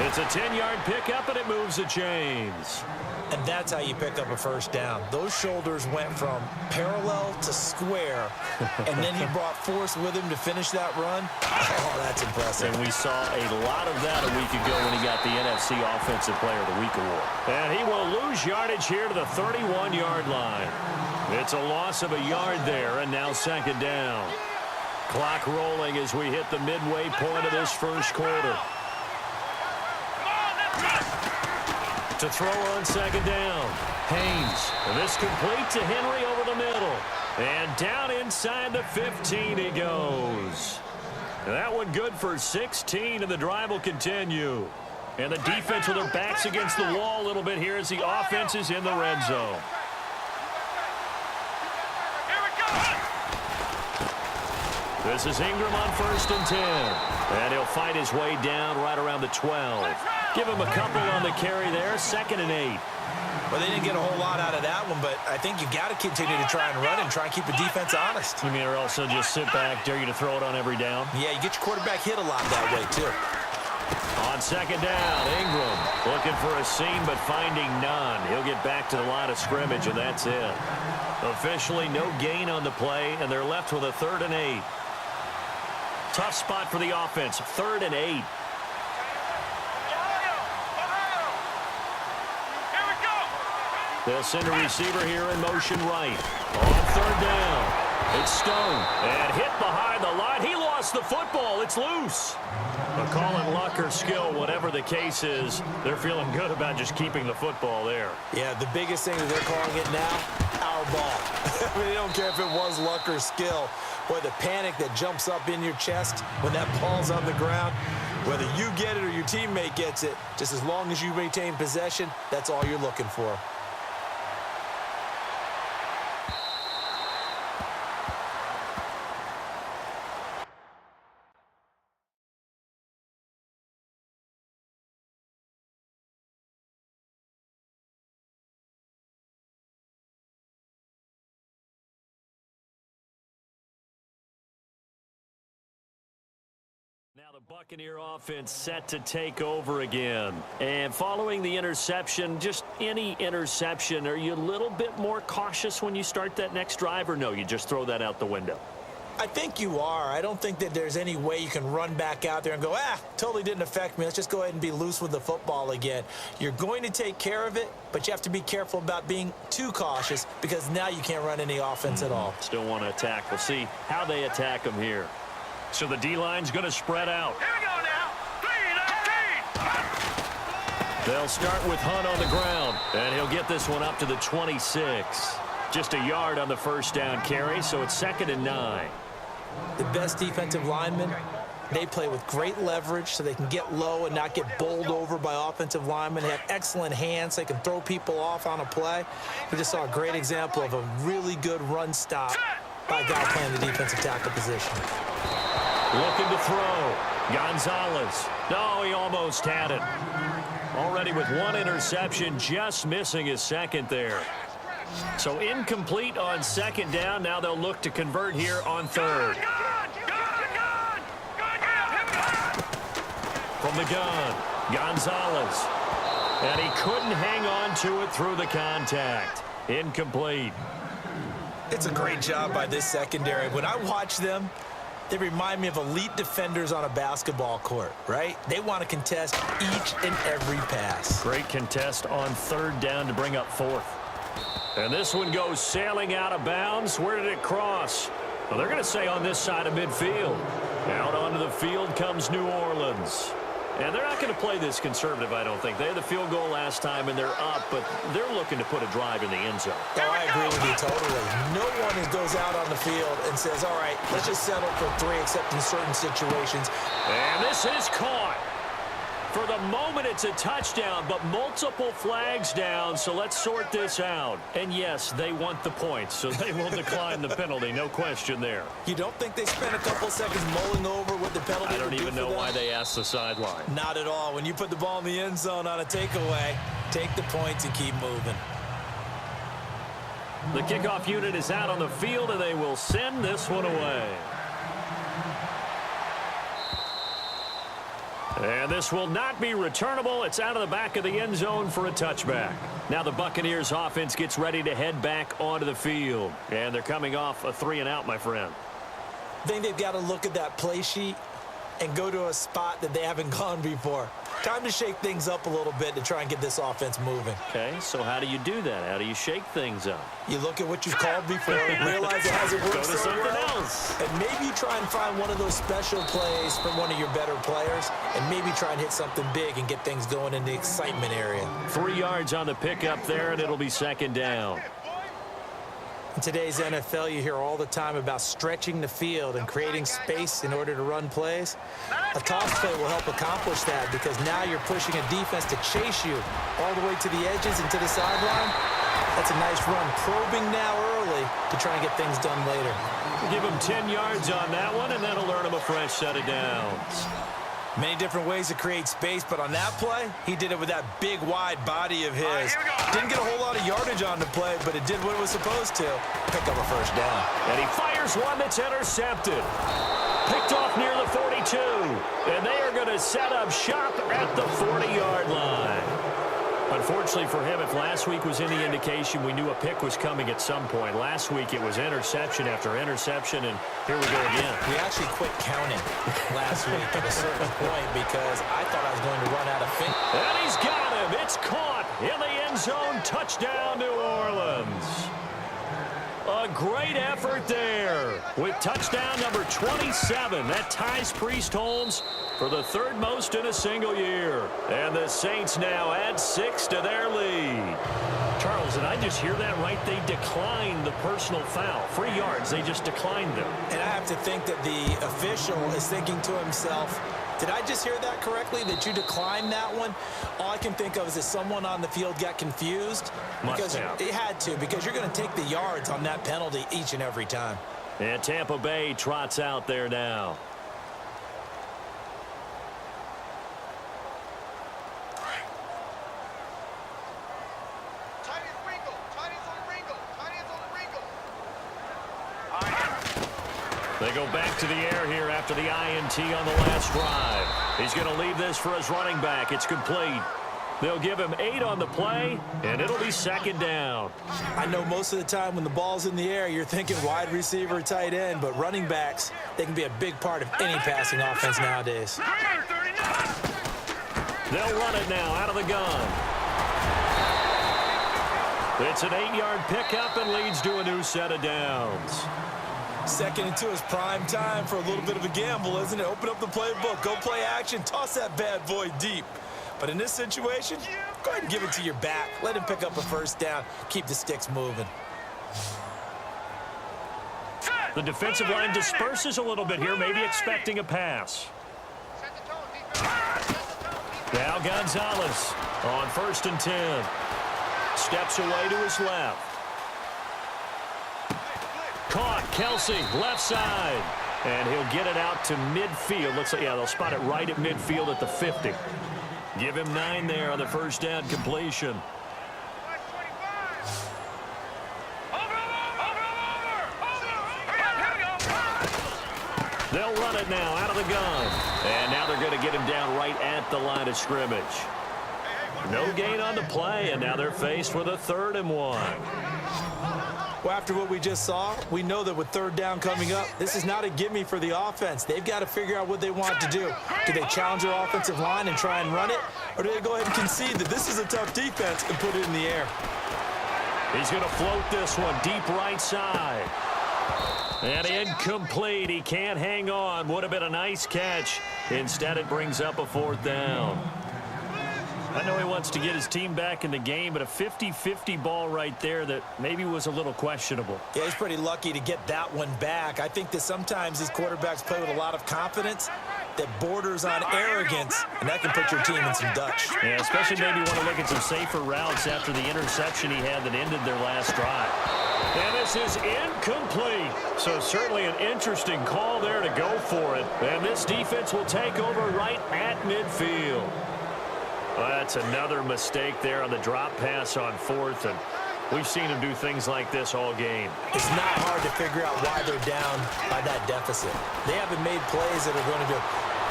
It's a 10-yard pickup, and it moves the chains. And that's how you pick up a first down. Those shoulders went from parallel to square, and then he brought force with him to finish that run. Oh, that's impressive. And we saw a lot of that a week ago when he got the NFC Offensive Player of the Week award. And he will lose yardage here to the 31-yard line. It's a loss of a yard there, and now second down. Clock rolling as we hit the midway point of this first quarter. To throw on second down. Haynes. This complete to Henry over the middle. And down inside the 15 he goes. That one good for 16, and the drive will continue. And the defense with their backs against the wall a little bit here as the offense is in the red zone. This is Ingram on 1st and 10. And he'll fight his way down right around the 12. Give him a couple on the carry there. 2nd and 8. Well, they didn't get a whole lot out of that one, but I think you've got to continue to try and run and try and keep the defense honest. You mean, or also just sit back, dare you to throw it on every down? Yeah, you get your quarterback hit a lot that way, too. On second down, Ingram looking for a seam but finding none. He'll get back to the line of scrimmage, and that's it. Officially no gain on the play, and they're left with a 3rd and 8. Tough spot for the offense, 3rd and 8. They'll send a receiver here in motion right. On 3rd down, it's Stone. And hit behind the line. He lost the football. It's loose. A call in luck or skill, whatever the case is, they're feeling good about just keeping the football there. Yeah, the biggest thing that they're calling it now, our ball. I mean, they don't care if it was luck or skill. Boy, the panic that jumps up in your chest when that ball's on the ground, whether you get it or your teammate gets it, just as long as you maintain possession, that's all you're looking for. Now the Buccaneer offense set to take over again. And following the interception, just any interception, are you a little bit more cautious when you start that next drive, or no, you just throw that out the window? I think you are. I don't think that there's any way you can run back out there and go, totally didn't affect me. Let's just go ahead and be loose with the football again. You're going to take care of it, but you have to be careful about being too cautious because now you can't run any offense at all. Still want to attack. We'll see how they attack them here. So the D-line's going to spread out. Here we go now. 3 and 13. They'll start with Hunt on the ground, and he'll get this one up to the 26. Just a yard on the first down carry, so it's 2nd and 9. The best defensive linemen, they play with great leverage so they can get low and not get bowled over by offensive linemen. They have excellent hands. They can throw people off on a play. We just saw a great example of a really good run stop by a guy playing the defensive tackle position. Looking to throw. Gonzalez. No, he almost had it. Already with one interception, just missing his second there. So incomplete on 2nd down. Now they'll look to convert here on 3rd. From the gun, Gonzalez. And he couldn't hang on to it through the contact. Incomplete. It's a great job by this secondary. When I watch them, they remind me of elite defenders on a basketball court, right? They want to contest each and every pass. Great contest on 3rd down to bring up 4th. And this one goes sailing out of bounds. Where did it cross? Well, they're going to say on this side of midfield. Out onto the field comes New Orleans. And they're not going to play this conservative, I don't think. They had the field goal last time, and they're up, but they're looking to put a drive in the end zone. Oh, I agree with you totally. No one goes out on the field and says, all right, let's just settle for 3 except in certain situations. And this is caught. For the moment, it's a touchdown, but multiple flags down, so let's sort this out. And, yes, they want the points, so they will decline the penalty, no question there. You don't think they spent a couple seconds mulling over what the penalty I don't even know why they asked the sideline. Not at all. When you put the ball in the end zone on a takeaway, take the points and keep moving. The kickoff unit is out on the field, and they will send this one away. And this will not be returnable. It's out of the back of the end zone for a touchback. Now the Buccaneers offense gets ready to head back onto the field. And they're coming off a 3-and-out, my friend. I think they've got to look at that play sheet and go to a spot that they haven't gone before. Time to shake things up a little bit to try and get this offense moving. Okay, so how do you do that? How do you shake things up? You look at what you've called before, realize it hasn't worked Go to so something well, else. and maybe you try and find one of those special plays from one of your better players, and maybe try and hit something big and get things going in the excitement area. 3 yards on the pickup there, and it'll be 2nd down. In today's NFL, you hear all the time about stretching the field and creating space in order to run plays. A toss play will help accomplish that because now you're pushing a defense to chase you all the way to the edges and to the sideline. That's a nice run. Probing now early to try and get things done later. Give him 10 yards on that one, and that'll earn him a fresh set of downs. Many different ways to create space, but on that play, he did it with that big, wide body of his. Didn't get a whole lot of yardage on the play, but it did what it was supposed to. Pick up a first down. And he fires one that's intercepted. Picked off near the 42. And they are going to set up shop at the 40-yard line. Unfortunately for him, if last week was any indication, we knew a pick was coming at some point. Last week, it was interception after interception, and here we go again. We actually quit counting last week at a certain point because I thought I was going to run out of fingers. And he's got him. It's caught in the end zone. Touchdown, New Orleans. A great effort there with touchdown number 27. That ties Priest Holmes for the 3rd most in a single year. And the Saints now add 6 to their lead. Charles, did I just hear that right? They declined the personal foul. 3 yards, they just declined them. And I have to think that the official is thinking to himself, did I just hear that correctly, that you declined that one? All I can think of is that someone on the field got confused. Must have. It had to, because you're going to take the yards on that penalty each and every time. And Tampa Bay trots out there now. They go back to the air here after the INT on the last drive. He's going to leave this for his running back. It's complete. They'll give him 8 on the play, and it'll be 2nd down. I know most of the time when the ball's in the air, you're thinking wide receiver, tight end, but running backs, they can be a big part of any passing offense nowadays. They'll run it now out of the gun. It's an 8-yard pickup and leads to a new set of downs. 2nd and 2 is prime time for a little bit of a gamble, isn't it? Open up the playbook, go play action, toss that bad boy deep. But in this situation, go ahead and give it to your back. Let him pick up a first down. Keep the sticks moving. The defensive line disperses a little bit here, maybe expecting a pass. Now Gonzalez on 1st and 10. Steps away to his left. Caught, Kelsey, left side. And he'll get it out to midfield. Looks like, yeah, they'll spot it right at midfield at the 50. Give him 9 there on the first down completion. They'll run it now out of the gun. And now they're going to get him down right at the line of scrimmage. No gain on the play, and now they're faced with a 3rd and 1. Well, after what we just saw, we know that with 3rd down coming up, this is not a gimme for the offense. They've got to figure out what they want to do. Do they challenge their offensive line and try and run it? Or do they go ahead and concede that this is a tough defense and put it in the air? He's going to float this one deep right side. And incomplete. He can't hang on. Would have been a nice catch. Instead, it brings up a 4th down. I know he wants to get his team back in the game, but a 50-50 ball right there that maybe was a little questionable. Yeah, he's pretty lucky to get that one back. I think that sometimes these quarterbacks play with a lot of confidence that borders on arrogance, and that can put your team in some Dutch. Yeah, especially maybe want to look at some safer routes after the interception he had that ended their last drive. And this is incomplete. So certainly an interesting call there to go for it. And this defense will take over right at midfield. Well, that's another mistake there on the drop pass on 4th, and we've seen him do things like this all game. It's not hard to figure out why they're down by that deficit. They haven't made plays that are going to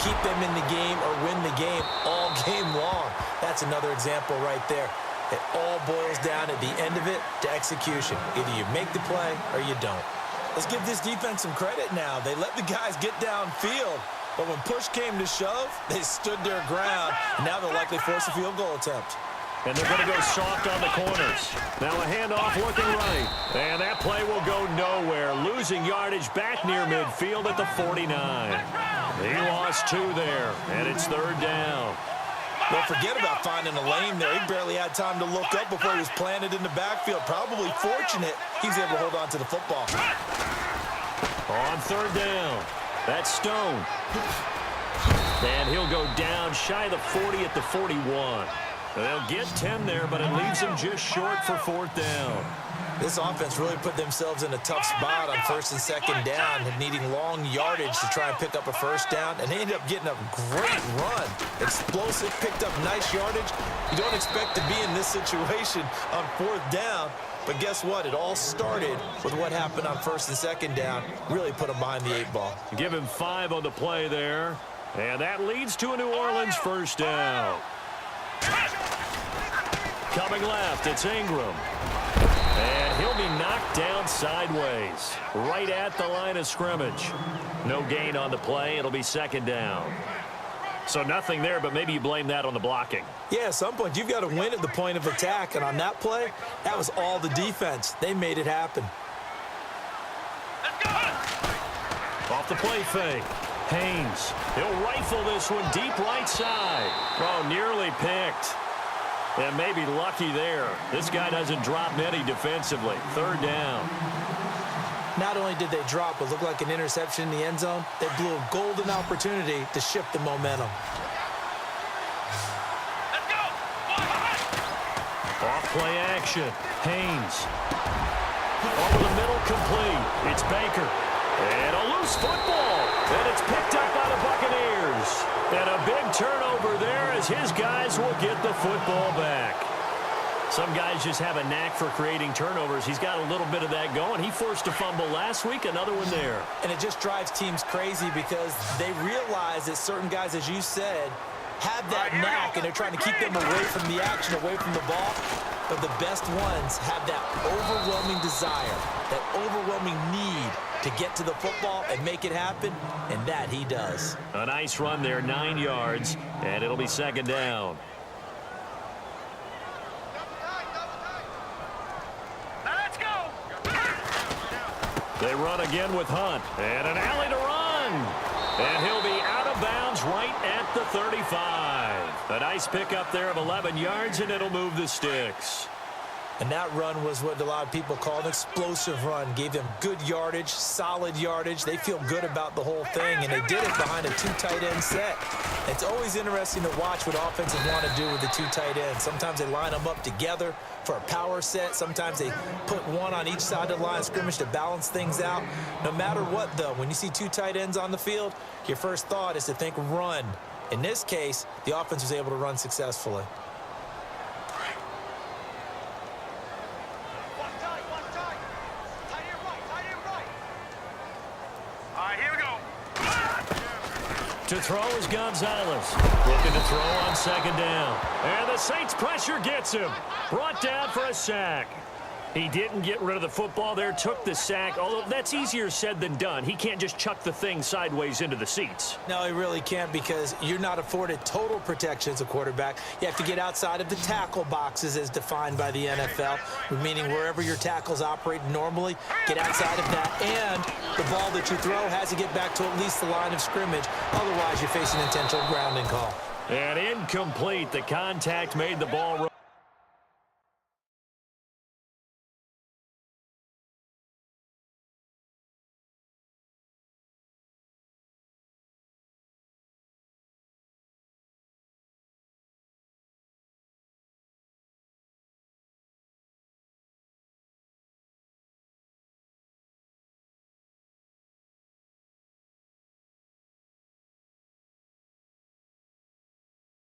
keep them in the game or win the game all game long. That's another example right there. It all boils down at the end of it to execution. Either you make the play or you don't. Let's give this defense some credit now. They let the guys get downfield, but when push came to shove, they stood their ground, and now they'll likely force a field goal attempt. And they're going to go soft on the corners. Now a handoff looking right. And that play will go nowhere. Losing yardage back near midfield at the 49. He lost 2 there, and it's 3rd down. Well, forget about finding a lane there. He barely had time to look up before he was planted in the backfield. Probably fortunate he was able to hold on to the football. On 3rd down, that's Stone. And he'll go down shy of the 40 at the 41. They'll get 10 there, but it leaves them just short for 4th down. This offense really put themselves in a tough spot on 1st and 2nd down, needing long yardage to try and pick up a 1st down, and they ended up getting a great run. Explosive, picked up nice yardage. You don't expect to be in this situation on 4th down, but guess what? It all started with what happened on 1st and 2nd down. Really put them behind the 8 ball. Give him 5 on the play there, and that leads to a New Orleans 1st down. Coming left, it's Ingram. And he'll be knocked down sideways, right at the line of scrimmage. No gain on the play. It'll be 2nd down. So nothing there, but maybe you blame that on the blocking. Yeah, at some point, you've got to win at the point of attack. And on that play, that was all the defense. They made it happen. Off the play fake. Haynes. He'll rifle this one deep right side. Oh, nearly picked. And maybe lucky there. This guy doesn't drop many defensively. 3rd down. Not only did they drop, it looked like an interception in the end zone, they blew a golden opportunity to shift the momentum. Let's go! Off play action. Haynes. Over the middle, complete. It's Baker. And a loose football. And it's picked up by the Buccaneers. And a big turnover there as his guys will get the football back. Some guys just have a knack for creating turnovers. He's got a little bit of that going. He forced a fumble last week, another one there. And it just drives teams crazy because they realize that certain guys, as you said, have that knack, and they're trying to keep them away from the action, away from the ball. But the best ones have that overwhelming desire, that overwhelming need to get to the football and make it happen, and that he does. A nice run there, 9 yards, and it'll be 2nd down. Let's go! They run again with Hunt, and an alley to run. And he'll be out of bounds right at the 35. A nice pickup there of 11 yards, and it'll move the sticks. And that run was what a lot of people call an explosive run. Gave them good yardage, solid yardage. They feel good about the whole thing, and they did it behind a 2 tight end set. It's always interesting to watch what offenses want to do with the 2 tight ends. Sometimes they line them up together for a power set. Sometimes they put one on each side of the line of scrimmage to balance things out. No matter what, though, when you see 2 tight ends on the field, your first thought is to think run. In this case, the offense was able to run successfully. To throw is Gonzalez. Looking to throw on 2nd down. And the Saints pressure gets him. Brought down for a sack. He didn't get rid of the football there, took the sack, although that's easier said than done. He can't just chuck the thing sideways into the seats. No, he really can't, because you're not afforded total protection as a quarterback. You have to get outside of the tackle boxes as defined by the NFL, meaning wherever your tackles operate normally, get outside of that, and the ball that you throw has to get back to at least the line of scrimmage. Otherwise, you're facing intentional grounding call. And incomplete. The contact made the ball roll.